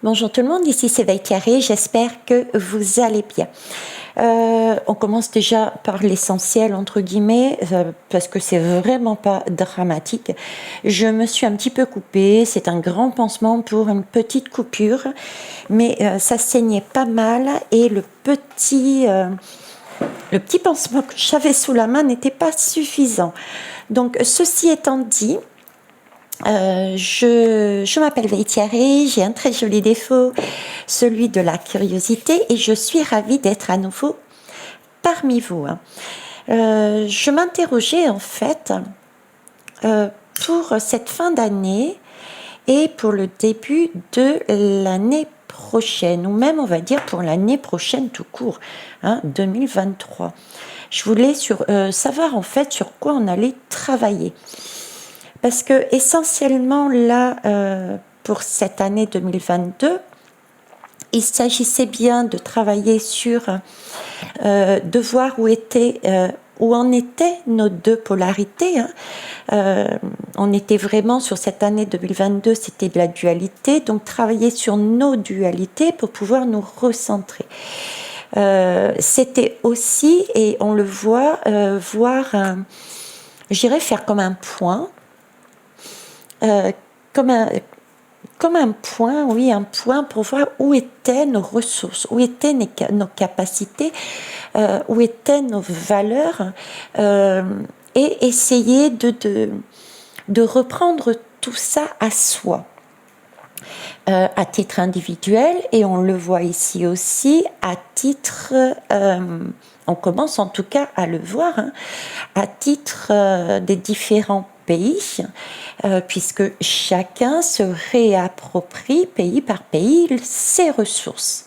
Bonjour tout le monde, ici c'est Veitiaré, j'espère que vous allez bien. On commence déjà par l'essentiel entre guillemets, parce que c'est vraiment pas dramatique. Je me suis un petit peu coupée, c'est un grand pansement pour une petite coupure, mais ça saignait pas mal et le petit pansement que j'avais sous la main n'était pas suffisant. Donc ceci étant dit, je m'appelle Veitiaré, j'ai un très joli défaut, celui de la curiosité, et je suis ravie d'être à nouveau parmi vous. Je m'interrogeais en fait pour cette fin d'année et pour le début de l'année prochaine, ou même on va dire pour l'année prochaine tout court, 2023. Je voulais savoir en fait sur quoi on allait travailler. Parce que essentiellement là, pour cette année 2022, il s'agissait bien de travailler sur, de voir où en étaient nos deux polarités. On était vraiment sur cette année 2022, c'était de la dualité, donc travailler sur nos dualités pour pouvoir nous recentrer. C'était aussi, et on le voit, j'irais faire comme un point. Comme un point, oui, un point pour voir où étaient nos ressources, où étaient nos capacités, où étaient nos valeurs, et essayer de reprendre tout ça à soi, à titre individuel, et on le voit ici aussi, à titre, on commence en tout cas à le voir, à titre des différents pays, puisque chacun se réapproprie pays par pays ses ressources.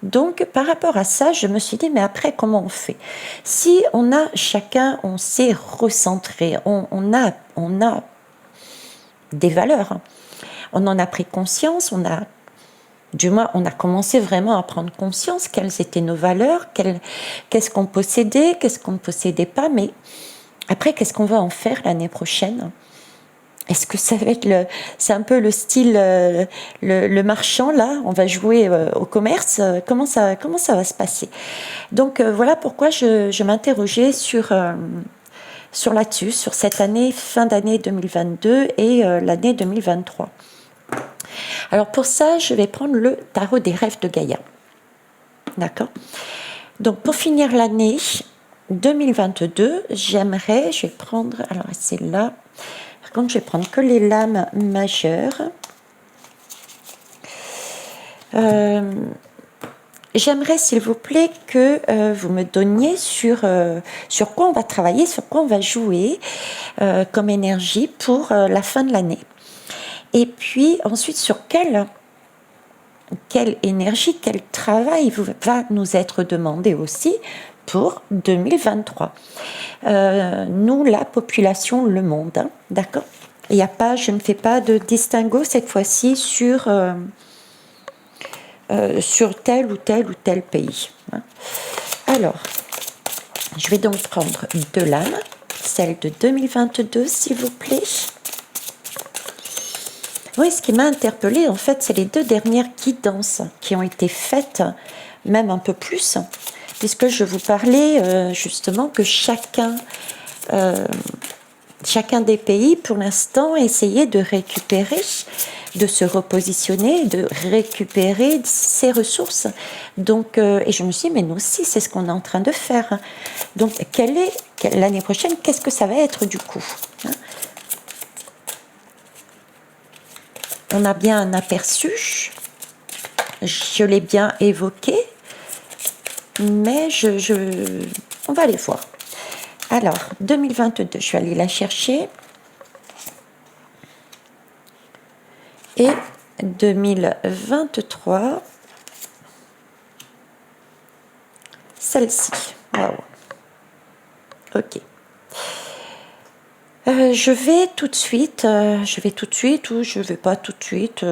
Donc par rapport à ça, je me suis dit, mais après comment on fait? Si on s'est recentré, on a des valeurs, on en a pris conscience, on a commencé vraiment à prendre conscience quelles étaient nos valeurs, qu'est-ce qu'on possédait, qu'est-ce qu'on ne possédait pas, mais après, qu'est-ce qu'on va en faire l'année prochaine? Est-ce que ça va être c'est un peu le style, le marchand là, on va jouer au commerce, comment ça va se passer? Donc voilà pourquoi je m'interrogeais sur là-dessus, sur cette année, fin d'année 2022 et l'année 2023. Alors pour ça, je vais prendre le tarot des rêves de Gaïa. D'accord? Donc pour finir l'année 2022, je vais prendre, alors c'est là, par contre je vais prendre que les lames majeures. J'aimerais s'il vous plaît que vous me donniez sur quoi on va travailler, sur quoi on va jouer comme énergie pour la fin de l'année. Et puis ensuite sur quelle énergie, quel travail va nous être demandé aussi pour 2023. Nous, la population, le monde, d'accord? Je ne fais pas de distinguo cette fois-ci sur tel ou tel pays. Alors, je vais donc prendre deux lames, celle de 2022, s'il vous plaît. Oui, ce qui m'a interpellée, en fait, c'est les deux dernières guidances qui ont été faites, même un peu plus, puisque je vous parlais justement que chacun des pays, pour l'instant, essayait de récupérer, de se repositionner, de récupérer ses ressources. Donc, et je me suis dit, mais nous aussi, c'est ce qu'on est en train de faire. Donc, l'année prochaine, qu'est-ce que ça va être du coup? On a bien un aperçu, je l'ai bien évoqué, mais on va aller voir. Alors, 2022, je vais aller la chercher. Et 2023, celle-ci. Waouh. Ok. Je vais tout de suite, ou je vais pas tout de suite,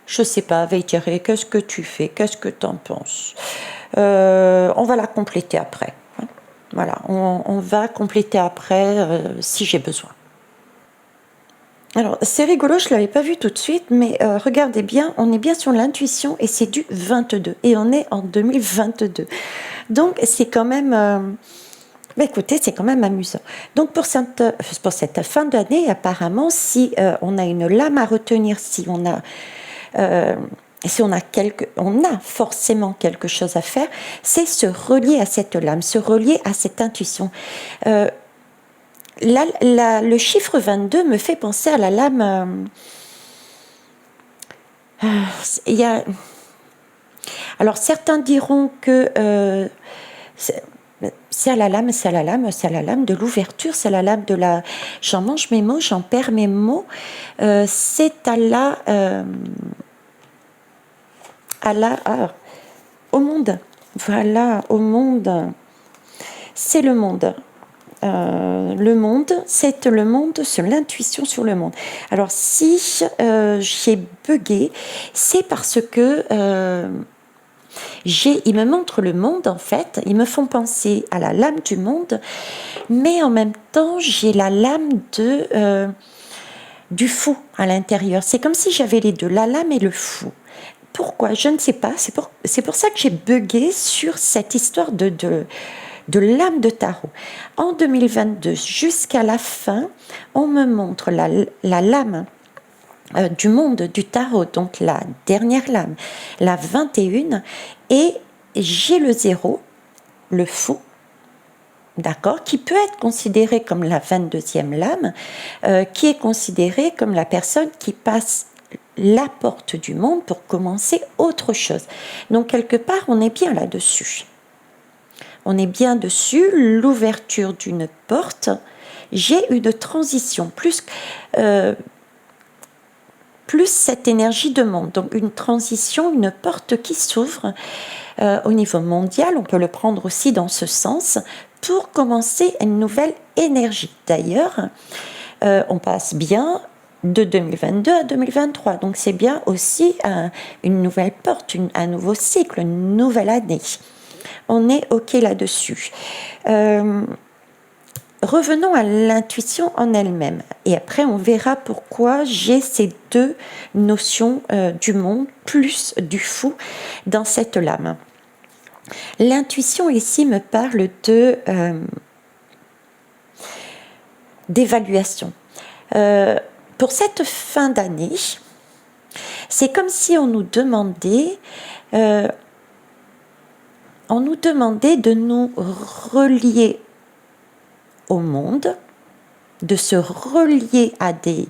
je sais pas, Veitiaré, qu'est-ce que tu fais, qu'est-ce que tu en penses? On va la compléter après. Voilà, on va compléter après si j'ai besoin. Alors, c'est rigolo, je ne l'avais pas vu tout de suite, mais regardez bien, on est bien sur l'intuition et c'est du 22. Et on est en 2022. Donc, c'est quand même... bah, écoutez, c'est quand même amusant. Donc, pour cette fin d'année, apparemment, si on a une lame à retenir, si on a forcément quelque chose à faire, c'est se relier à cette lame, se relier à cette intuition. Le chiffre 22 me fait penser à la lame. Il y a, alors certains diront que c'est à la lame, c'est à la lame, c'est à la lame de l'ouverture, c'est à la lame de la. J'en mange mes mots, j'en perds mes mots. C'est au monde. Voilà, au monde. C'est le monde. Le monde, c'est le monde, c'est l'intuition sur le monde. Alors si j'ai bugué, c'est parce que ils me montrent le monde en fait, ils me font penser à la lame du monde, mais en même temps j'ai la lame du fou à l'intérieur. C'est comme si j'avais les deux, la lame et le fou. Pourquoi? Je ne sais pas. C'est pour ça que j'ai bugué sur cette histoire de lame de tarot. En 2022, jusqu'à la fin, on me montre la lame du monde du tarot, donc la dernière lame, la 21, et j'ai le 0, le fou, d'accord, qui peut être considéré comme la 22e lame, qui est considérée comme la personne qui passe la porte du monde pour commencer autre chose. Donc quelque part, on est bien là-dessus. On est bien dessus, l'ouverture d'une porte. J'ai une transition, plus cette énergie de monde. Donc une transition, une porte qui s'ouvre au niveau mondial. On peut le prendre aussi dans ce sens pour commencer une nouvelle énergie. D'ailleurs, on passe bien de 2022 à 2023. Donc c'est bien aussi une nouvelle porte, un nouveau cycle, une nouvelle année. On est OK là-dessus. Revenons à l'intuition en elle-même. Et après, on verra pourquoi j'ai ces deux notions du monde plus du fou dans cette lame. L'intuition ici me parle d'évaluation. Pour cette fin d'année, c'est comme si on nous demandait de nous relier au monde, de se relier à des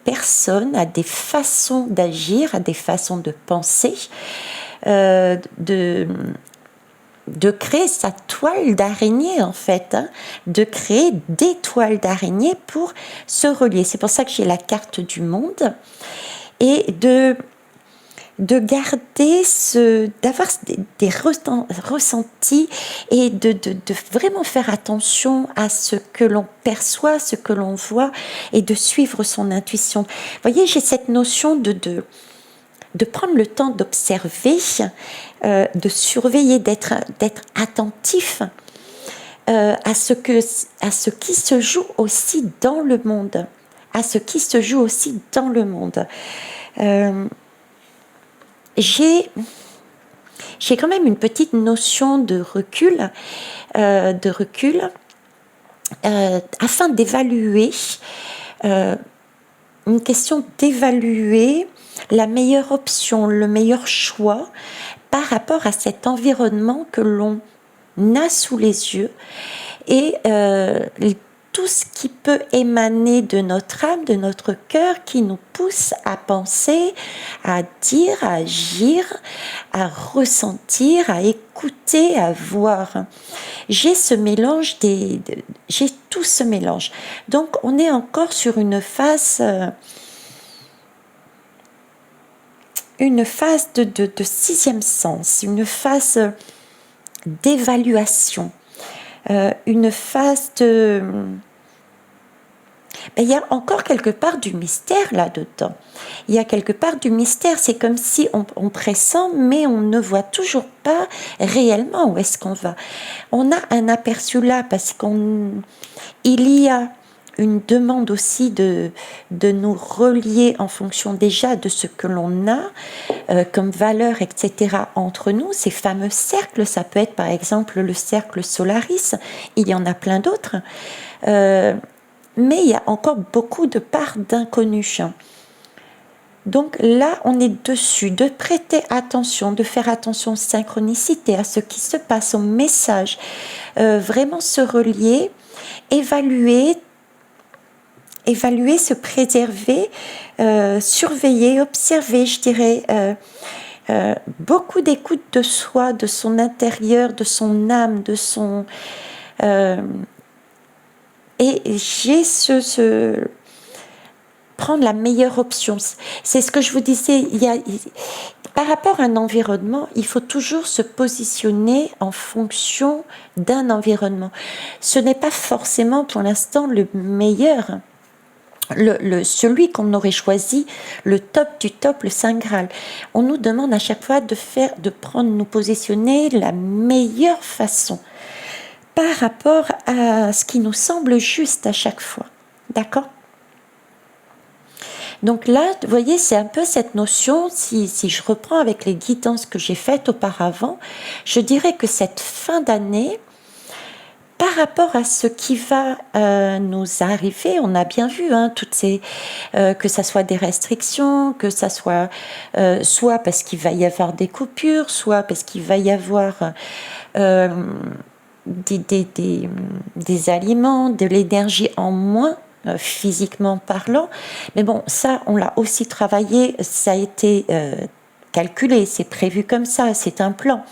personnes, à des façons d'agir, à des façons de penser, de créer sa toile d'araignée en fait, de créer des toiles d'araignée pour se relier. C'est pour ça que j'ai la carte du monde et de garder d'avoir des ressentis et de vraiment faire attention à ce que l'on perçoit, ce que l'on voit et de suivre son intuition. Vous voyez, j'ai cette notion de prendre le temps d'observer, de surveiller, d'être attentif à ce qui se joue aussi dans le monde, J'ai quand même une petite notion de recul, afin d'évaluer, une question d'évaluer la meilleure option, le meilleur choix par rapport à cet environnement que l'on a sous les yeux et tout ce qui peut émaner de notre âme, de notre cœur, qui nous pousse à penser, à dire, à agir, à ressentir, à écouter, à voir. J'ai tout ce mélange. Donc, on est encore sur une phase de sixième sens, une phase d'évaluation, une phase de... il y a encore quelque part du mystère là-dedans. Il y a quelque part du mystère. C'est comme si on pressent, mais on ne voit toujours pas réellement où est-ce qu'on va. On a un aperçu là parce qu'il y a une demande aussi de nous relier en fonction déjà de ce que l'on a comme valeur, etc. entre nous, ces fameux cercles. Ça peut être par exemple le cercle Solaris, il y en a plein d'autres, mais il y a encore beaucoup de parts d'inconnus. Donc là, on est dessus, de prêter attention, de faire attention aux synchronicités, à ce qui se passe, aux messages, vraiment se relier, évaluer, se préserver, surveiller, observer, je dirais, beaucoup d'écoute de soi, de son intérieur, de son âme, de son... et j'ai prendre la meilleure option. C'est ce que je vous disais, par rapport à un environnement, il faut toujours se positionner en fonction d'un environnement. Ce n'est pas forcément pour l'instant le meilleur, celui qu'on aurait choisi, le top du top, le Saint Graal. On nous demande à chaque fois nous positionner de la meilleure façon par rapport à ce qui nous semble juste à chaque fois. D'accord ? Donc là, vous voyez, c'est un peu cette notion, si je reprends avec les guidances que j'ai faites auparavant, je dirais que cette fin d'année, par rapport à ce qui va nous arriver, on a bien vu, toutes ces, que ça soit des restrictions, que ça soit soit parce qu'il va y avoir des coupures, soit parce qu'il va y avoir des aliments, de l'énergie en moins, physiquement parlant. Mais bon, ça, on l'a aussi travaillé, ça a été calculé, c'est prévu comme ça, c'est un plan.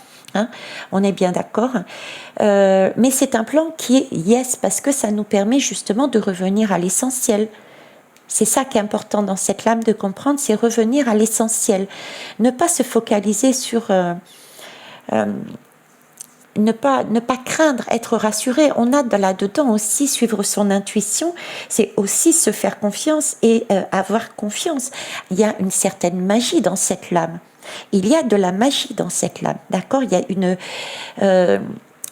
On est bien d'accord. Mais c'est un plan qui est yes, parce que ça nous permet justement de revenir à l'essentiel. C'est ça qui est important dans cette lame de comprendre, c'est revenir à l'essentiel. Ne pas se focaliser sur... ne pas craindre, être rassuré. On a là-dedans aussi suivre son intuition, c'est aussi se faire confiance et avoir confiance. Il y a une certaine magie dans cette lame. Il y a de la magie dans cette lame, d'accord ? Il y a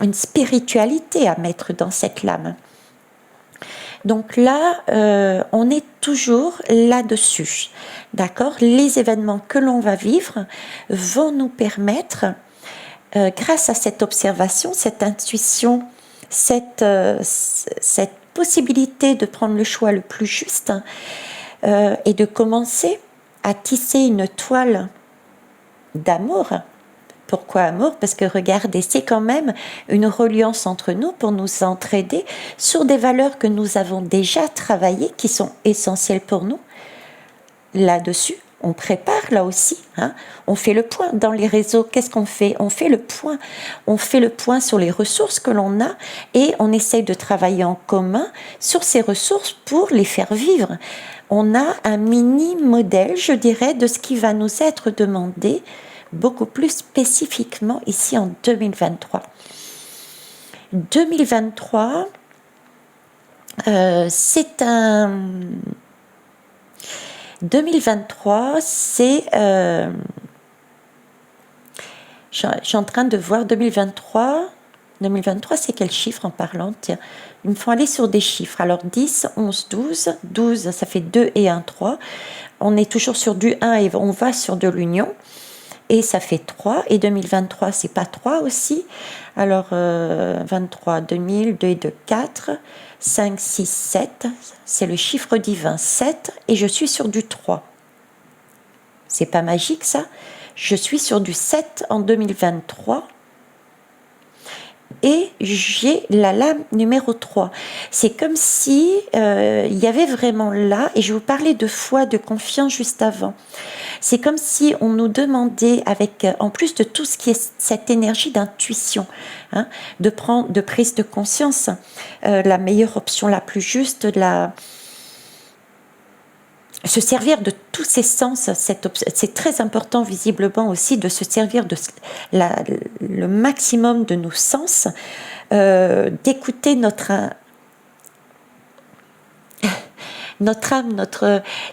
une spiritualité à mettre dans cette lame. Donc là, on est toujours là-dessus, d'accord ? Les événements que l'on va vivre vont nous permettre... grâce à cette observation, cette intuition, cette possibilité de prendre le choix le plus juste et de commencer à tisser une toile d'amour. Pourquoi amour ? Parce que regardez, c'est quand même une reliance entre nous pour nous entraider sur des valeurs que nous avons déjà travaillées, qui sont essentielles pour nous. Là-dessus, on prépare là aussi, on fait le point dans les réseaux. Qu'est-ce qu'on fait ? On fait le point. On fait le point sur les ressources que l'on a et on essaye de travailler en commun sur ces ressources pour les faire vivre. On a un mini modèle, je dirais, de ce qui va nous être demandé beaucoup plus spécifiquement ici en 2023. 2023, c'est un... 2023, c'est... je suis en train de voir 2023. 2023, c'est quel chiffre en parlant ? Tiens, il me faut aller sur des chiffres. Alors 10, 11, 12. 12, ça fait 2 et 1, 3. On est toujours sur du 1 et on va sur de l'union. Et ça fait 3. Et 2023, c'est pas 3 aussi. Alors 23, 2000, 2 et 2, 4. 5, 6, 7, c'est le chiffre divin 7 et je suis sur du 3. C'est pas magique ça ? Je suis sur du 7 en 2023 et j'ai la lame numéro 3. C'est comme si il y avait vraiment là, et je vous parlais de foi, de confiance juste avant. C'est comme si on nous demandait, avec en plus de tout ce qui est cette énergie d'intuition, de prise de conscience, la meilleure option, la plus juste, se servir de tous ces sens. C'est très important visiblement aussi de se servir de le maximum de nos sens, d'écouter notre âme,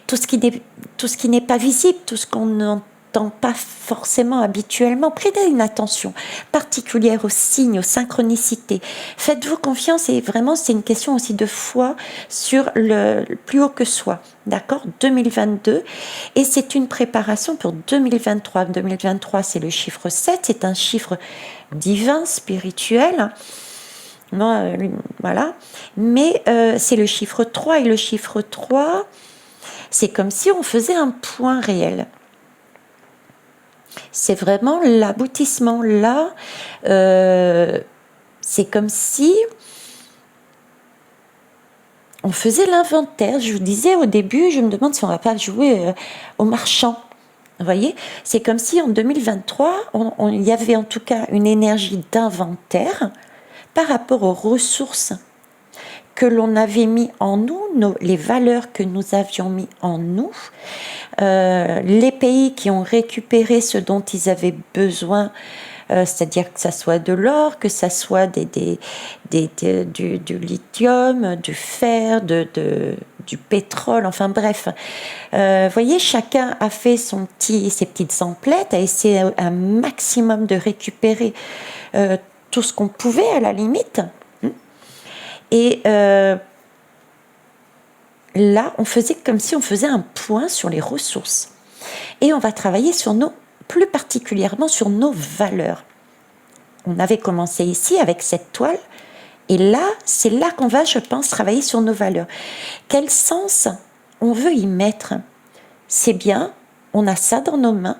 tout ce qui n'est pas visible, tout ce qu'on temps, pas forcément habituellement. Prêtez une attention particulière aux signes, aux synchronicités. Faites-vous confiance et vraiment, c'est une question aussi de foi sur le plus haut que soi. D'accord? 2022. Et c'est une préparation pour 2023. 2023, c'est le chiffre 7. C'est un chiffre divin, spirituel. Voilà. Mais c'est le chiffre 3. Et le chiffre 3, c'est comme si on faisait un point réel. C'est vraiment l'aboutissement. Là, c'est comme si on faisait l'inventaire. Je vous disais au début, je me demande si on ne va pas jouer au marchand. Vous voyez, c'est comme si en 2023, il y avait en tout cas une énergie d'inventaire par rapport aux ressources que l'on avait mis en nous, les valeurs que nous avions mis en nous, les pays qui ont récupéré ce dont ils avaient besoin, c'est-à-dire que ça soit de l'or, que ça soit du lithium, du fer, du pétrole, enfin bref. Voyez, chacun a fait ses petites emplettes, a essayé un maximum de récupérer tout ce qu'on pouvait à la limite. Et là, on faisait comme si on faisait un point sur les ressources. Et on va travailler plus particulièrement sur nos valeurs. On avait commencé ici avec cette toile. Et là, c'est là qu'on va, je pense, travailler sur nos valeurs. Quel sens on veut y mettre? C'est bien, on a ça dans nos mains.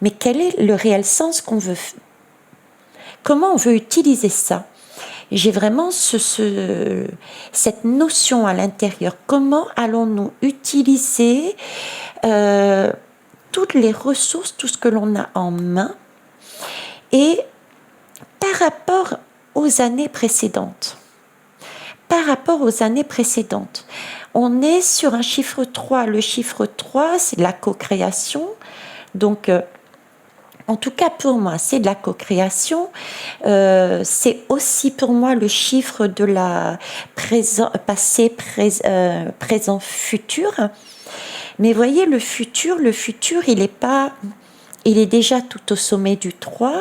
Mais quel est le réel sens qu'on veut? Comment on veut utiliser ça? J'ai vraiment cette notion à l'intérieur. Comment allons-nous utiliser toutes les ressources, tout ce que l'on a en main, et par rapport aux années précédentes. Par rapport aux années précédentes, on est sur un chiffre 3. Le chiffre 3, c'est de la co-création. Donc, en tout cas pour moi, c'est de la co-création. C'est aussi pour moi le chiffre de la passé, présent, futur. Mais voyez, le futur, il est déjà tout au sommet du 3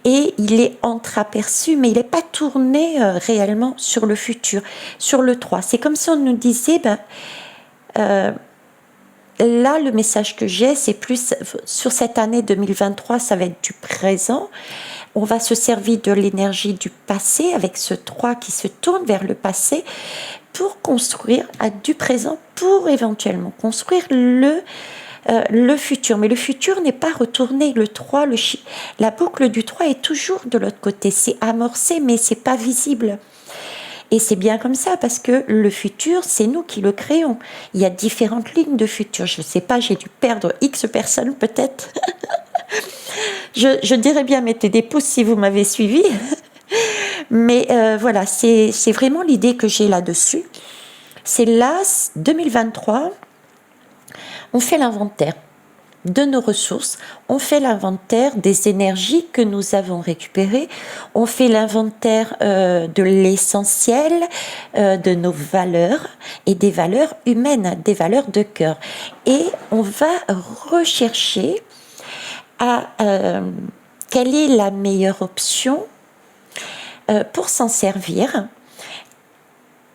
et il est entreaperçu, mais il n'est pas tourné réellement sur le futur, sur le 3. C'est comme si on nous disait, là, le message que j'ai, c'est plus sur cette année 2023, ça va être du présent. On va se servir de l'énergie du passé avec ce 3 qui se tourne vers le passé pour construire du présent, pour éventuellement construire le futur. Mais le futur n'est pas retourné. Le 3, la boucle du 3 est toujours de l'autre côté. C'est amorcé, mais c'est pas visible. Et c'est bien comme ça, parce que le futur, c'est nous qui le créons. Il y a différentes lignes de futur. Je ne sais pas, j'ai dû perdre X personnes peut-être. je dirais bien, mettez des pouces si vous m'avez suivi. Mais voilà, c'est vraiment l'idée que j'ai là-dessus. C'est là, 2023, on fait l'inventaire de nos ressources, on fait l'inventaire des énergies que nous avons récupérées, on fait l'inventaire de l'essentiel, de nos valeurs et des valeurs humaines, des valeurs de cœur. Et on va rechercher quelle est la meilleure option pour s'en servir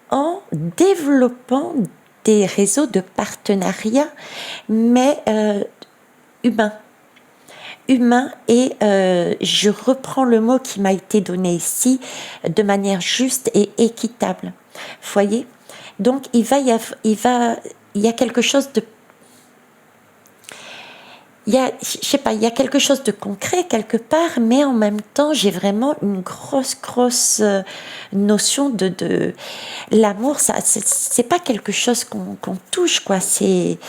en développant des réseaux de partenariat, mais humain. Et je reprends le mot qui m'a été donné ici de manière juste et équitable. Voyez, donc il y a quelque chose de, il y a quelque chose de concret quelque part, mais en même temps j'ai vraiment une grosse notion de l'amour. Ça, c'est pas quelque chose qu'on touche, quoi. C'est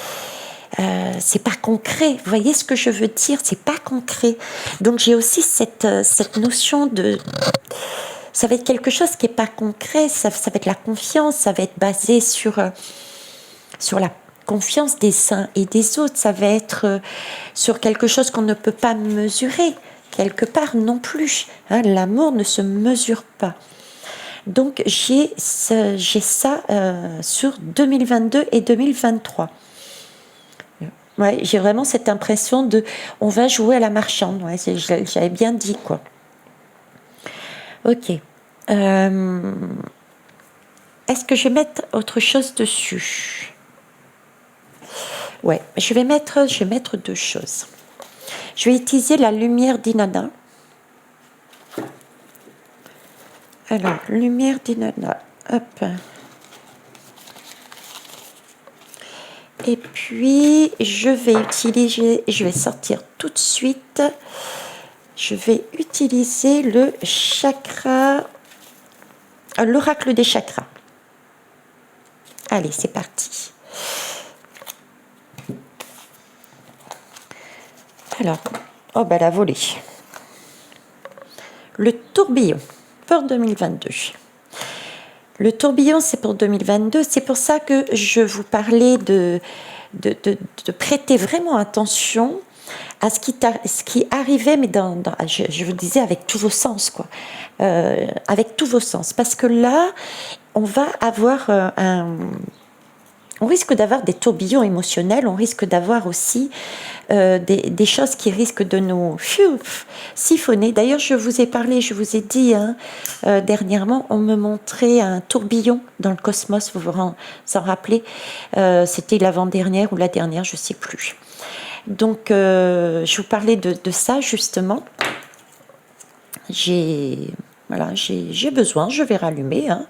pas concret. Vous voyez ce que je veux dire? C'est pas concret. Donc j'ai aussi cette notion de... Ça va être quelque chose qui est pas concret. Ça va être la confiance. Ça va être basé sur la confiance des uns et des autres. Ça va être sur quelque chose qu'on ne peut pas mesurer. Quelque part non plus. Hein, l'amour ne se mesure pas. Donc j'ai ça sur 2022 et 2023. Ouais, j'ai vraiment cette impression de on va jouer à la marchande. Ouais, j'avais bien dit quoi. Ok. Est-ce que je vais mettre autre chose dessus? Ouais, je vais mettre deux choses. Je vais utiliser la lumière d'Inanna. Alors, lumière d'Inanna. Hop. Et puis, je vais sortir tout de suite. Je vais utiliser le chakra, l'oracle des chakras. Allez, c'est parti. Alors, oh bah la volée. Le tourbillon pour 2022. Le tourbillon, c'est pour 2022. C'est pour ça que je vous parlais de prêter vraiment attention à ce qui arrivait, mais je vous disais avec tous vos sens, quoi. Avec tous vos sens. Parce que là, on va avoir on risque d'avoir des tourbillons émotionnels, on risque d'avoir aussi des choses qui risquent de nous siphonner. D'ailleurs, je vous ai parlé, je vous ai dit dernièrement, on me montrait un tourbillon dans le cosmos, vous vous en rappelez, c'était l'avant-dernière ou la dernière, je ne sais plus. Donc, je vous parlais de ça justement. J'ai besoin, je vais rallumer, hein.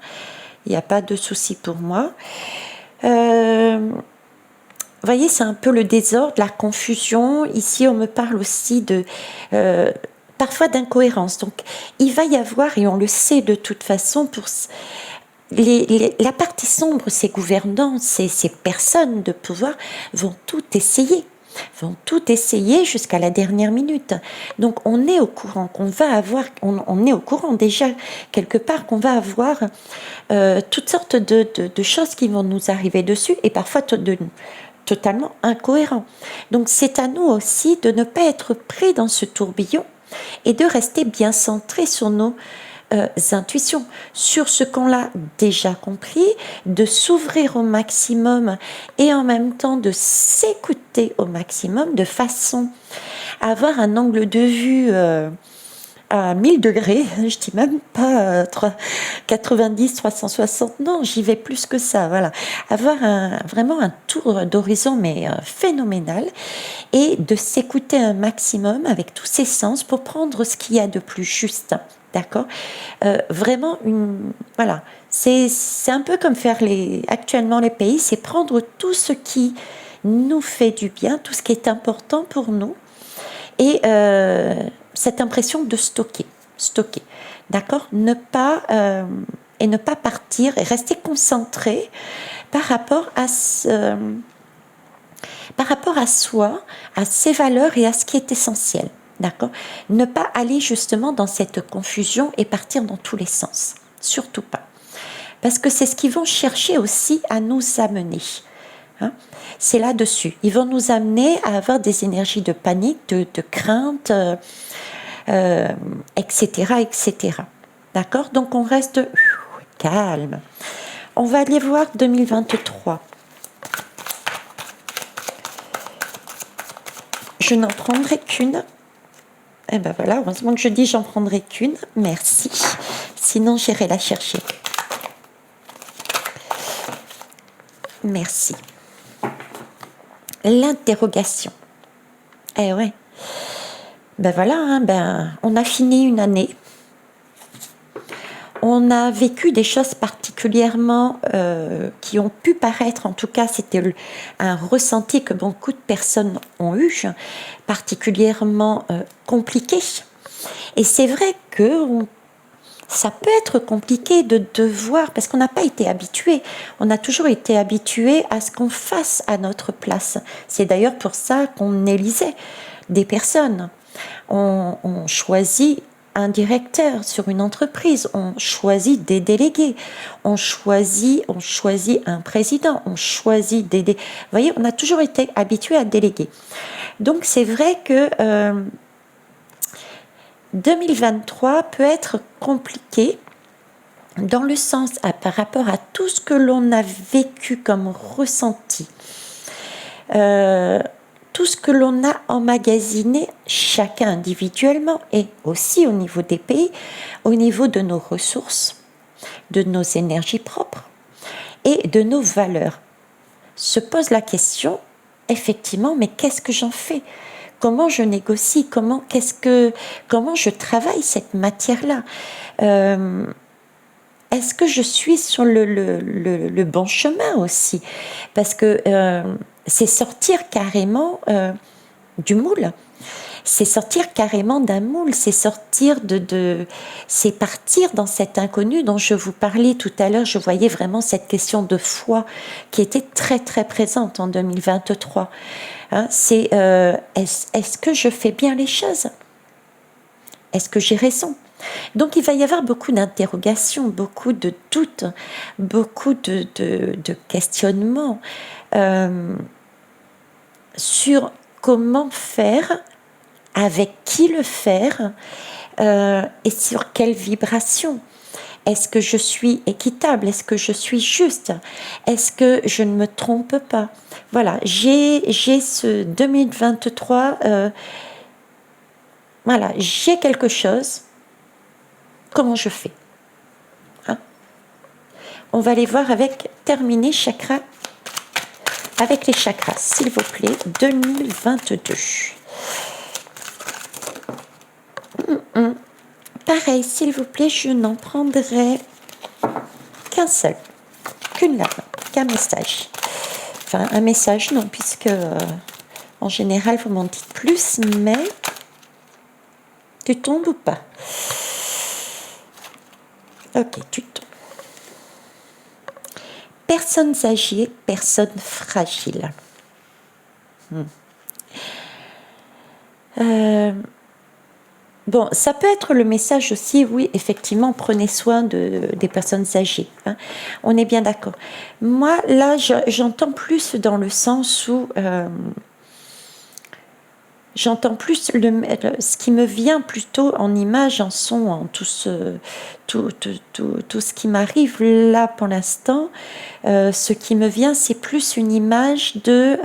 Il n'y a pas de souci pour moi. Vous voyez, c'est un peu le désordre, la confusion. Ici, on me parle aussi de parfois d'incohérence. Donc, il va y avoir, et on le sait de toute façon, pour la partie sombre, ces gouvernants, ces personnes de pouvoir vont tout essayer. Vont tout essayer jusqu'à la dernière minute. Donc on est au courant qu'on va avoir, on est au courant déjà quelque part qu'on va avoir toutes sortes de choses qui vont nous arriver dessus et parfois totalement incohérents. Donc c'est à nous aussi de ne pas être pris dans ce tourbillon et de rester bien centré sur nos intuitions, sur ce qu'on a déjà compris, de s'ouvrir au maximum et en même temps de s'écouter au maximum de façon à avoir un angle de vue à 1000 degrés, je dis même pas 90, 360, non, j'y vais plus que ça, voilà. Avoir vraiment un tour d'horizon, mais phénoménal, et de s'écouter un maximum avec tous ses sens pour prendre ce qu'il y a de plus juste, d'accord. Vraiment, voilà, c'est un peu comme faire actuellement les pays, c'est prendre tout ce qui nous fait du bien, tout ce qui est important pour nous, et cette impression de stocker, d'accord, ne pas partir et rester concentré par rapport à soi, à ses valeurs et à ce qui est essentiel, d'accord. Ne pas aller justement dans cette confusion et partir dans tous les sens, surtout pas, parce que c'est ce qu'ils vont chercher aussi à nous amener. Hein, c'est là-dessus. Ils vont nous amener à avoir des énergies de panique, de crainte, etc., etc. D'accord? Donc, on reste calme. On va aller voir 2023. Je n'en prendrai qu'une. Eh ben voilà, heureusement que je dis j'en prendrai qu'une. Merci. Sinon, j'irai la chercher. Merci. L'interrogation. Eh ouais. Ben voilà, hein, on a fini une année. On a vécu des choses particulièrement qui ont pu paraître, en tout cas c'était un ressenti que beaucoup de personnes ont eu, particulièrement compliqué. Et c'est vrai que ça peut être compliqué de voir, parce qu'on n'a pas été habitué. On a toujours été habitué à ce qu'on fasse à notre place. C'est d'ailleurs pour ça qu'on élisait des personnes. On choisit un directeur sur une entreprise, on choisit des délégués, on choisit un président, on choisit des... Vous voyez, on a toujours été habitué à déléguer. Donc c'est vrai que 2023 peut être compliqué dans le sens par rapport à tout ce que l'on a vécu comme ressenti. tout ce que l'on a emmagasiné, chacun individuellement et aussi au niveau des pays, au niveau de nos ressources, de nos énergies propres et de nos valeurs. Se pose la question, effectivement, mais qu'est-ce que j'en fais? Comment je négocie? Comment je travaille cette matière-là? Est-ce que je suis sur le bon chemin aussi? Parce que c'est sortir carrément du moule. C'est sortir carrément d'un moule, c'est sortir c'est partir dans cet inconnu dont je vous parlais tout à l'heure. Je voyais vraiment cette question de foi qui était très très présente en 2023. Hein, c'est est-ce que je fais bien les choses? Est-ce que j'ai raison? Donc il va y avoir beaucoup d'interrogations, beaucoup de doutes, beaucoup de questionnements sur comment faire, avec qui le faire et sur quelle vibration. Est-ce que je suis équitable? Est-ce que je suis juste? Est-ce que je ne me trompe pas? Voilà, j'ai ce 2023, voilà, j'ai quelque chose. Comment je fais? Hein? On va aller voir terminer chakra, avec les chakras, s'il vous plaît, 2022. Pareil, s'il vous plaît, je n'en prendrai qu'un seul, qu'une lame, qu'un message. Enfin, un message, non, puisque en général, vous m'en dites plus, mais tu tombes ou pas? Ok, tu tombes. Personnes âgées, personnes fragiles. Bon, ça peut être le message aussi, oui, effectivement, prenez soin des personnes âgées. Hein. On est bien d'accord. Moi, là, j'entends plus dans le sens où j'entends plus ce qui me vient plutôt en image, en son, en tout ce qui m'arrive là pour l'instant. Ce qui me vient, c'est plus une image de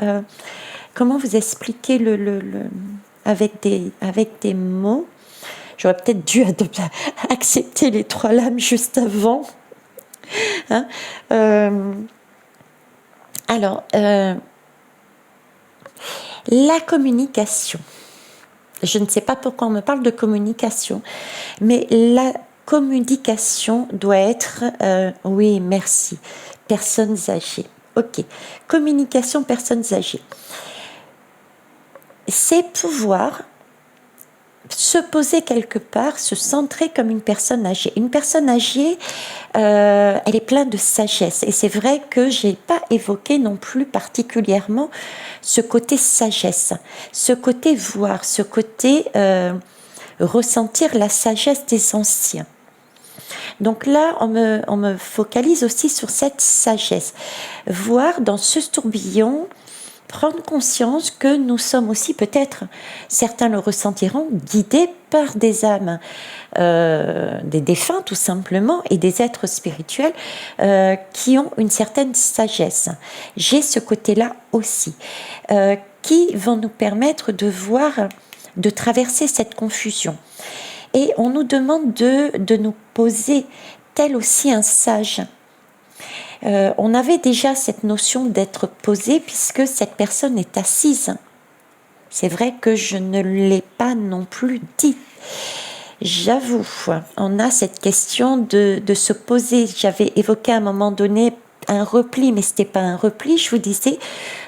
comment vous expliquer avec des mots. J'aurais peut-être dû accepter les 3 lames juste avant. Hein, alors, la communication. Je ne sais pas pourquoi on me parle de communication, mais la communication doit être, oui, merci, personnes âgées. Ok, communication, personnes âgées. C'est pouvoir se poser quelque part, se centrer comme une personne âgée. Une personne âgée, elle est pleine de sagesse. Et c'est vrai que je n'ai pas évoqué non plus particulièrement ce côté sagesse, ce côté voir, ce côté ressentir la sagesse des anciens. Donc là, on me focalise aussi sur cette sagesse. Voir dans ce tourbillon, prendre conscience que nous sommes aussi peut-être, certains le ressentiront, guidés par des âmes, des défunts tout simplement, et des êtres spirituels qui ont une certaine sagesse. J'ai ce côté-là aussi, qui vont nous permettre de voir, de traverser cette confusion. Et on nous demande de nous poser tel aussi un sage. On avait déjà cette notion d'être posé puisque cette personne est assise. C'est vrai que je ne l'ai pas non plus dit. J'avoue, on a cette question de se poser. J'avais évoqué à un moment donné un repli, mais ce n'était pas un repli, je vous disais.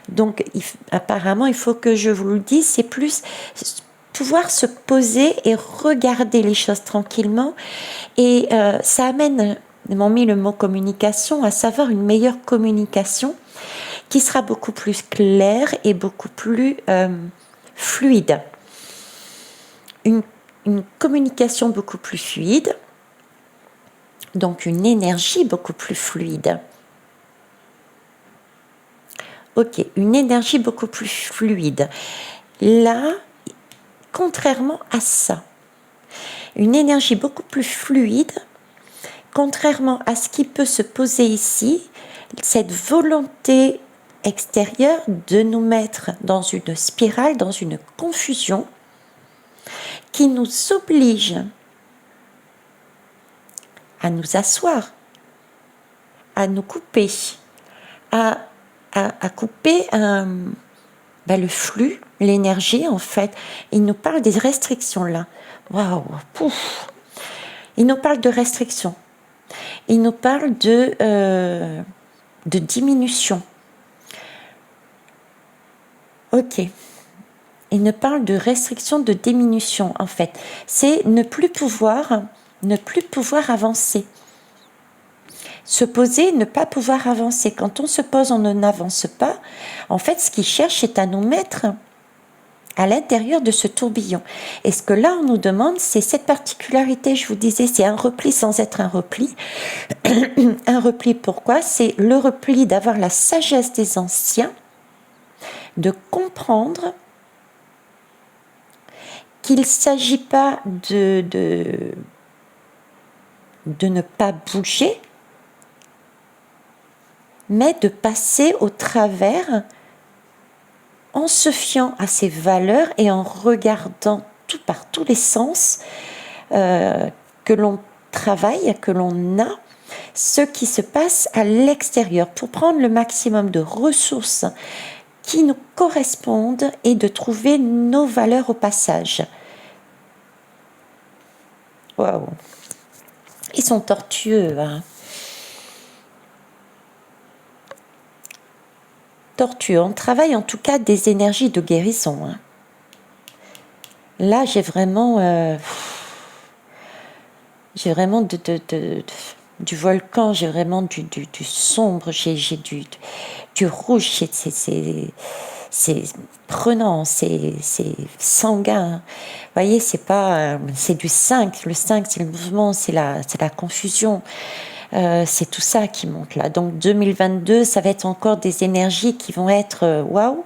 Donc apparemment, il faut que je vous le dise, c'est plus pouvoir se poser et regarder les choses tranquillement. Et ça amène... Ils m'ont mis le mot communication, à savoir une meilleure communication qui sera beaucoup plus claire et beaucoup plus fluide. Une communication beaucoup plus fluide, donc une énergie beaucoup plus fluide. Ok, une énergie beaucoup plus fluide. Là, contrairement à ça, une énergie beaucoup plus fluide, contrairement à ce qui peut se poser ici, cette volonté extérieur, de nous mettre dans une spirale, dans une confusion qui nous oblige à nous asseoir, à nous couper, à couper le flux, l'énergie en fait. Il nous parle des restrictions là. Waouh, pouf. Il nous parle de restrictions. Il nous parle de diminution. Ok. Il nous parle de restriction, de diminution en fait. C'est ne plus pouvoir avancer. Se poser, ne pas pouvoir avancer. Quand on se pose, on n'avance pas. En fait, ce qu'il cherche, c'est à nous mettre à l'intérieur de ce tourbillon. Et ce que là, on nous demande, c'est cette particularité. Je vous disais, c'est un repli sans être un repli. Un repli, pourquoi? C'est le repli d'avoir la sagesse des anciens, de comprendre qu'il ne s'agit pas de ne pas bouger, mais de passer au travers en se fiant à ses valeurs et en regardant tout par tous les sens que l'on travaille, que l'on a, ce qui se passe à l'extérieur pour prendre le maximum de ressources qui nous correspondent et de trouver nos valeurs au passage. Waouh! Ils sont tortueux, hein. Tortueux. On travaille en tout cas des énergies de guérison, hein. Là, j'ai vraiment du volcan, j'ai vraiment du sombre, j'ai du rouge, c'est prenant, c'est sanguin. Vous voyez, c'est pas, c'est du 5. Le 5, c'est le mouvement, c'est la confusion. C'est tout ça qui monte là. Donc 2022, ça va être encore des énergies qui vont être waouh,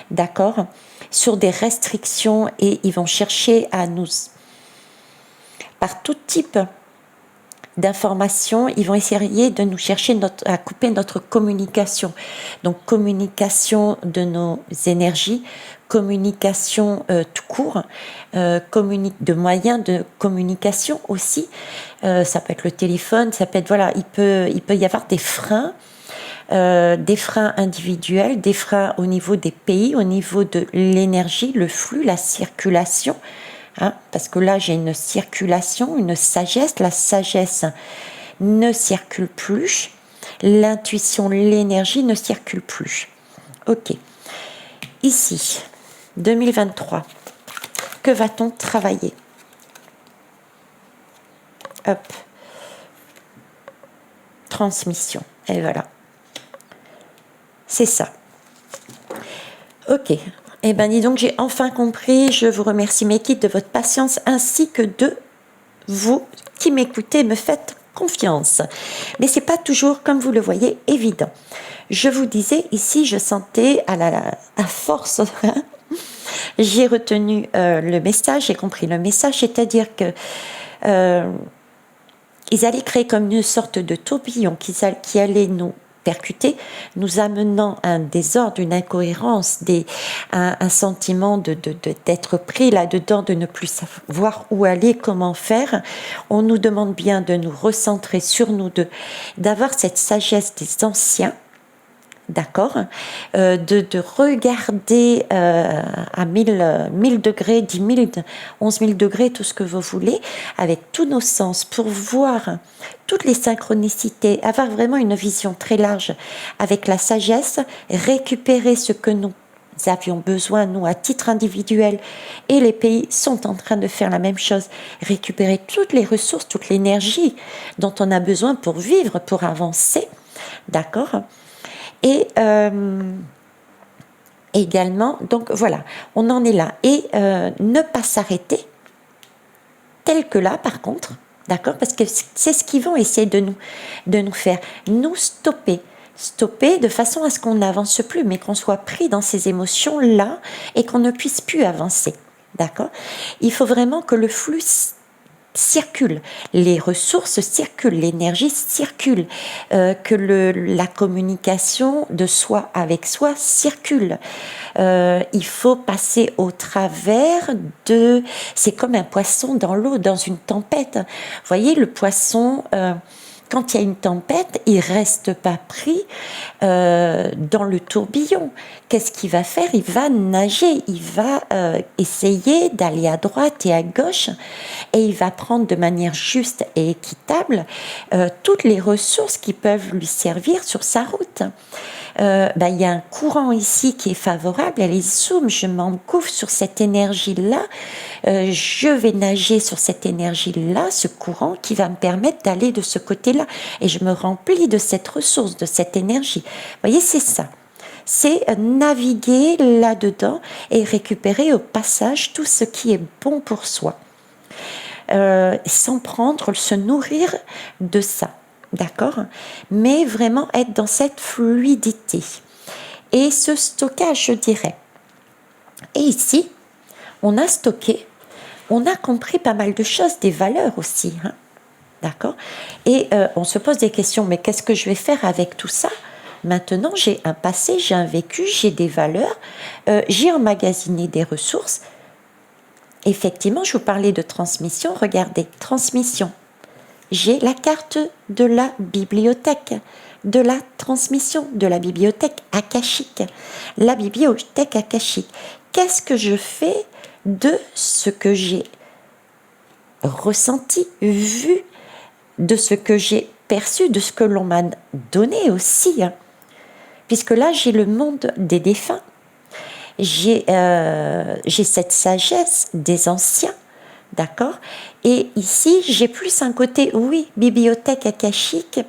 d'accord, sur des restrictions, et ils vont chercher à nous, par tout type d'informations, ils vont essayer de nous chercher à couper notre communication. Donc communication de nos énergies, communication tout court, de moyens de communication aussi. Ça peut être le téléphone, ça peut être, voilà, il peut y avoir des freins individuels, des freins au niveau des pays, au niveau de l'énergie, le flux, la circulation. Hein, parce que là, j'ai une circulation, une sagesse. La sagesse ne circule plus. L'intuition, l'énergie ne circule plus. Ok. Ici, 2023, que va-t-on travailler? Hop. Transmission. Et voilà. C'est ça. Ok. Eh bien, dis donc, j'ai enfin compris. Je vous remercie, mes kids, de votre patience, ainsi que de vous qui m'écoutez, me faites confiance. Mais c'est pas toujours, comme vous le voyez, évident. Je vous disais, ici, je sentais à force, j'ai retenu le message, j'ai compris le message, c'est-à-dire que ils allaient créer comme une sorte de tourbillon qui allait nous percuter, nous amenant à un désordre, une incohérence, un sentiment d'être pris là-dedans, de ne plus savoir où aller, comment faire. On nous demande bien de nous recentrer sur nous, d'avoir cette sagesse des anciens, d'accord, de regarder à 1000 degrés, 10 000, 11 000 degrés, tout ce que vous voulez, avec tous nos sens, pour voir toutes les synchronicités, avoir vraiment une vision très large, avec la sagesse, récupérer ce que nous avions besoin, nous, à titre individuel, et les pays sont en train de faire la même chose, récupérer toutes les ressources, toute l'énergie dont on a besoin pour vivre, pour avancer, d'accord. Et également, donc voilà, on en est là. Et ne pas s'arrêter, tel que là, par contre, d'accord, parce que c'est ce qu'ils vont essayer de nous faire, nous stopper de façon à ce qu'on n'avance plus, mais qu'on soit pris dans ces émotions-là et qu'on ne puisse plus avancer, d'accord. Il faut vraiment que le flux circule, les ressources circulent, l'énergie circule, que la communication de soi avec soi circule. Il faut passer au travers de... C'est comme un poisson dans l'eau, dans une tempête. Vous voyez, le poisson... quand il y a une tempête, il reste pas pris dans le tourbillon. Qu'est-ce qu'il va faire? Il va nager, il va essayer d'aller à droite et à gauche, et il va prendre de manière juste et équitable toutes les ressources qui peuvent lui servir sur sa route. Il y a un courant ici qui est favorable, allez zoom, je m'engouffre sur cette énergie-là, je vais nager sur cette énergie-là, ce courant qui va me permettre d'aller de ce côté-là, et je me remplis de cette ressource, de cette énergie. Vous voyez, c'est ça. C'est naviguer là-dedans et récupérer au passage tout ce qui est bon pour soi. Sans prendre, se nourrir de ça. D'accord? Mais vraiment être dans cette fluidité. Et ce stockage, je dirais. Et ici, on a stocké, on a compris pas mal de choses, des valeurs aussi. Hein? D'accord? Et on se pose des questions, mais qu'est-ce que je vais faire avec tout ça? Maintenant, j'ai un passé, j'ai un vécu, j'ai des valeurs, j'ai emmagasiné des ressources. Effectivement, je vous parlais de transmission. Regardez, transmission. J'ai la carte de la bibliothèque, de la transmission, de la bibliothèque akashique. La bibliothèque akashique. Qu'est-ce que je fais de ce que j'ai ressenti, vu, de ce que j'ai perçu, de ce que l'on m'a donné aussi? Puisque là, j'ai le monde des défunts. J'ai cette sagesse des anciens. D'accord? Et ici, j'ai plus un côté, oui, bibliothèque akashique,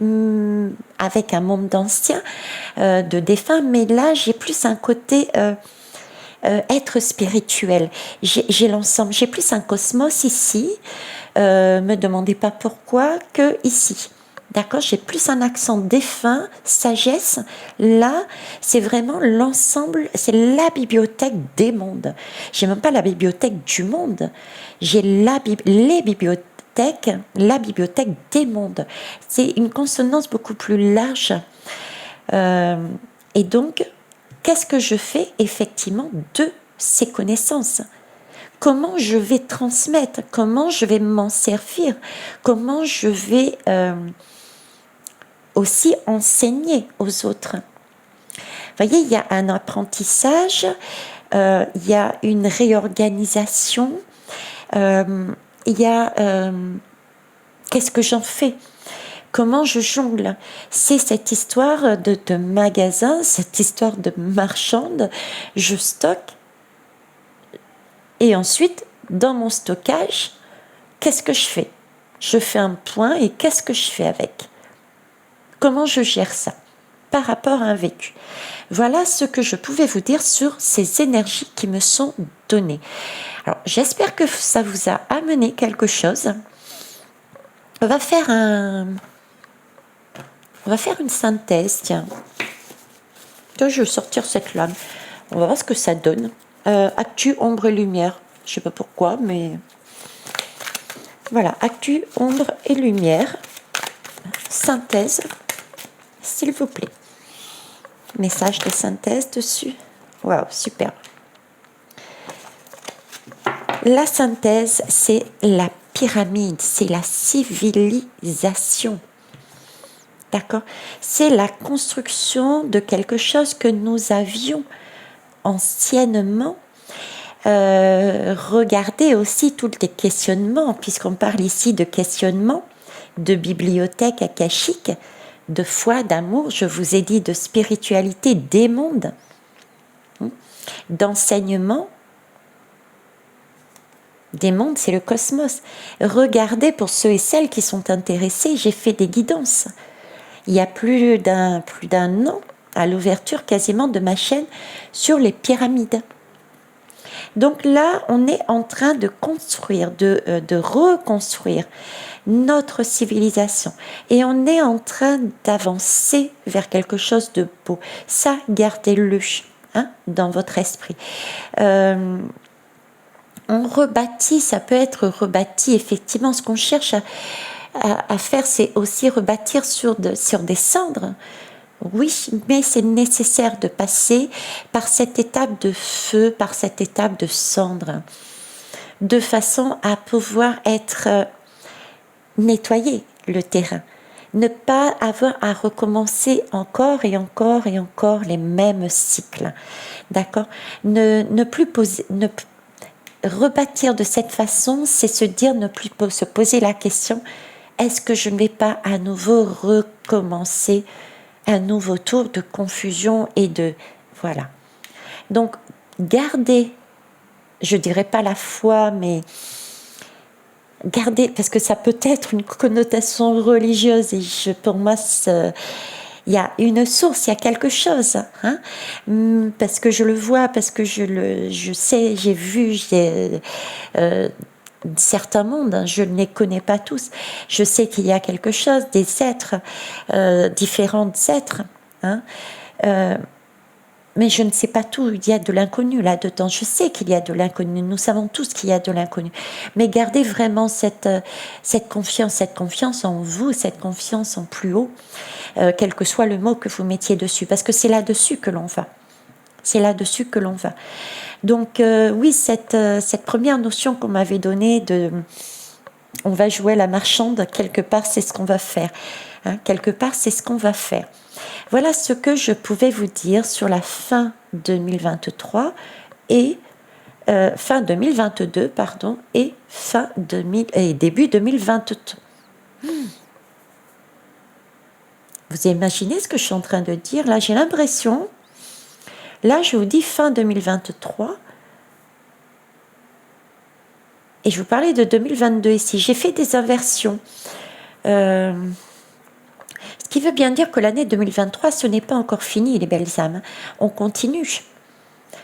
avec un monde d'anciens, de défunts, mais là, j'ai plus un côté être spirituel. J'ai l'ensemble, j'ai plus un cosmos ici, me demandez pas pourquoi, que ici. D'accord, j'ai plus un accent défunt, sagesse. Là, c'est vraiment l'ensemble, c'est la bibliothèque des mondes. J'ai même pas la bibliothèque du monde. J'ai les bibliothèques, la bibliothèque des mondes. C'est une consonance beaucoup plus large. Et donc, qu'est-ce que je fais effectivement de ces connaissances? Comment je vais transmettre? Comment je vais m'en servir? Comment je vais aussi enseigner aux autres? Vous voyez, il y a un apprentissage, il y a une réorganisation, il y a qu'est-ce que j'en fais? Comment je jongle? C'est cette histoire de magasin, cette histoire de marchande. Je stocke, et ensuite, dans mon stockage, qu'est-ce que je fais? Je fais un point, et qu'est-ce que je fais avec? Comment je gère ça par rapport à un vécu? Voilà ce que je pouvais vous dire sur ces énergies qui me sont données. Alors, j'espère que ça vous a amené quelque chose. On va faire une synthèse, tiens. Je vais sortir cette lame. On va voir ce que ça donne. Actu, ombre et lumière. Je ne sais pas pourquoi, mais... Voilà, actu, ombre et lumière. Synthèse, s'il vous plaît. Message de synthèse dessus. Waouh, super. La synthèse, c'est la pyramide, c'est la civilisation. D'accord? C'est la construction de quelque chose que nous avions anciennement. Regardez aussi tous les questionnements, puisqu'on parle ici de questionnement, de bibliothèque akashique, de foi, d'amour, je vous ai dit de spiritualité des mondes, d'enseignement. Des mondes, c'est le cosmos. Regardez, pour ceux et celles qui sont intéressés, j'ai fait des guidances. Il y a plus d'un an, à l'ouverture quasiment de ma chaîne, sur les pyramides. Donc là, on est en train de construire, de reconstruire notre civilisation. Et on est en train d'avancer vers quelque chose de beau. Ça, gardez-le dans votre esprit. on rebâtit, ça peut être rebâti. Effectivement, ce qu'on cherche à faire, c'est aussi rebâtir sur des cendres. Oui, mais c'est nécessaire de passer par cette étape de feu, par cette étape de cendre, de façon à pouvoir être nettoyer le terrain. Ne pas avoir à recommencer encore et encore et encore les mêmes cycles. D'accord? Ne plus poser, rebâtir de cette façon, c'est se dire, ne plus se poser la question, est-ce que je ne vais pas à nouveau recommencer un nouveau tour de confusion et de... Voilà. Donc, gardez, je dirais pas la foi, mais gardez, parce que ça peut être une connotation religieuse, et pour moi, il y a une source, il y a quelque chose, hein, parce que je le vois, parce que je sais, j'ai vu, certains mondes, hein, je ne les connais pas tous. Je sais qu'il y a quelque chose, des êtres, différents êtres, hein, mais je ne sais pas tout. Il y a de l'inconnu là-dedans. Je sais qu'il y a de l'inconnu. Nous savons tous qu'il y a de l'inconnu. Mais gardez vraiment cette confiance en vous, cette confiance en plus haut, quel que soit le mot que vous mettiez dessus, parce que c'est là-dessus que l'on va. C'est là-dessus que l'on va. Donc oui, cette première notion qu'on m'avait donnée de on va jouer la marchande, quelque part c'est ce qu'on va faire. Hein, quelque part c'est ce qu'on va faire. Voilà ce que je pouvais vous dire sur la fin 2023 et fin 2022, pardon, et début 2023. Vous imaginez ce que je suis en train de dire? Là, j'ai l'impression, là, je vous dis fin 2023, et je vous parlais de 2022 ici. J'ai fait des inversions. Ce qui veut bien dire que l'année 2023, ce n'est pas encore fini, les belles âmes. On continue.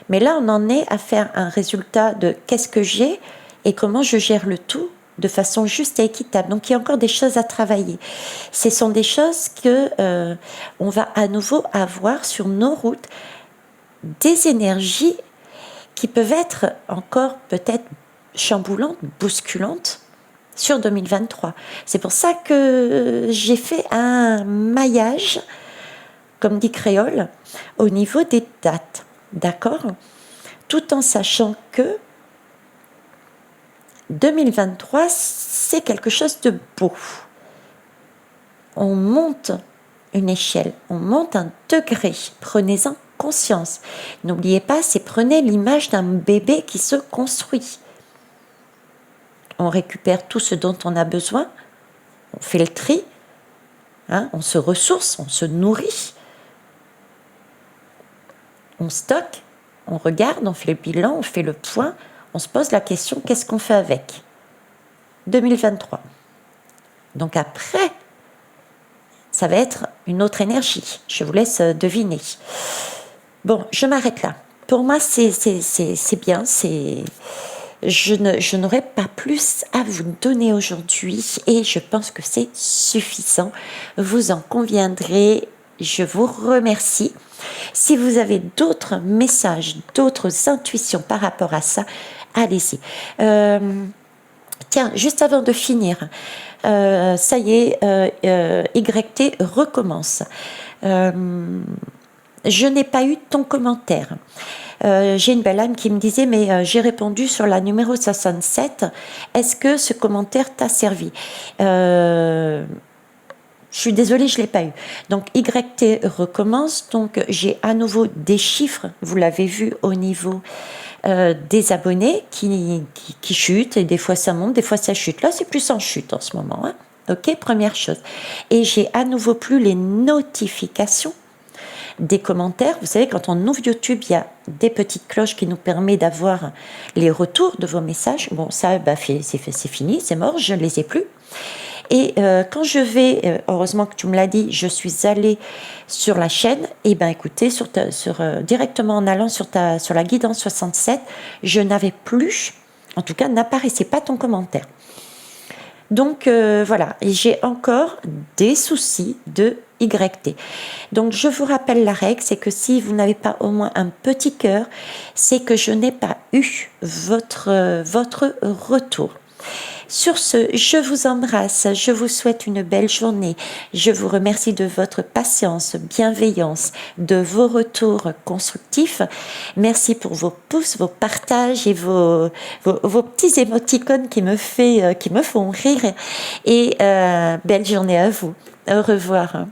Mais là, on en est à faire un résultat de qu'est-ce que j'ai et comment je gère le tout de façon juste et équitable. Donc, il y a encore des choses à travailler. Ce sont des choses que on va à nouveau avoir sur nos routes, des énergies qui peuvent être encore peut-être chamboulantes, bousculantes sur 2023. C'est pour ça que j'ai fait un maillage, comme dit Créole, au niveau des dates. D'accord? Tout en sachant que 2023, c'est quelque chose de beau. On monte une échelle, on monte un degré. Prenez-en conscience. N'oubliez pas, prenez l'image d'un bébé qui se construit. On récupère tout ce dont on a besoin, on fait le tri, hein, on se ressource, on se nourrit, on stocke, on regarde, on fait le bilan, on fait le point, on se pose la question, qu'est-ce qu'on fait avec 2023. Donc après, ça va être une autre énergie. Je vous laisse deviner. Bon, je m'arrête là. Pour moi, c'est bien. Je n'aurai pas plus à vous donner aujourd'hui et je pense que c'est suffisant. Vous en conviendrez. Je vous remercie. Si vous avez d'autres messages, d'autres intuitions par rapport à ça, allez-y. Tiens, juste avant de finir, ça y est, YT recommence. Je n'ai pas eu ton commentaire. J'ai une belle âme qui me disait, mais j'ai répondu sur la numéro 67. Est-ce que ce commentaire t'a servi? Je suis désolée, je ne l'ai pas eu. Donc, YT recommence. Donc, j'ai à nouveau des chiffres, vous l'avez vu au niveau des abonnés qui chutent. Et des fois, ça monte, des fois, ça chute. Là, c'est plus en chute en ce moment. Hein. OK, première chose. Et j'ai à nouveau plus les notifications des commentaires. Vous savez, quand on ouvre YouTube, il y a des petites cloches qui nous permettent d'avoir les retours de vos messages. Bon, ça, c'est fini, c'est mort, je ne les ai plus. Et quand je vais, heureusement que tu me l'as dit, je suis allée sur la chaîne, et ben écoutez, directement en allant sur la guidance 67, je n'avais plus, en tout cas, n'apparaissait pas ton commentaire. Donc voilà, et j'ai encore des soucis de YT. Donc je vous rappelle la règle, c'est que si vous n'avez pas au moins un petit cœur, c'est que je n'ai pas eu votre retour. Sur ce, je vous embrasse, je vous souhaite une belle journée. Je vous remercie de votre patience, bienveillance, de vos retours constructifs. Merci pour vos pouces, vos partages et vos petits émoticônes qui me font rire. Et belle journée à vous. Au revoir.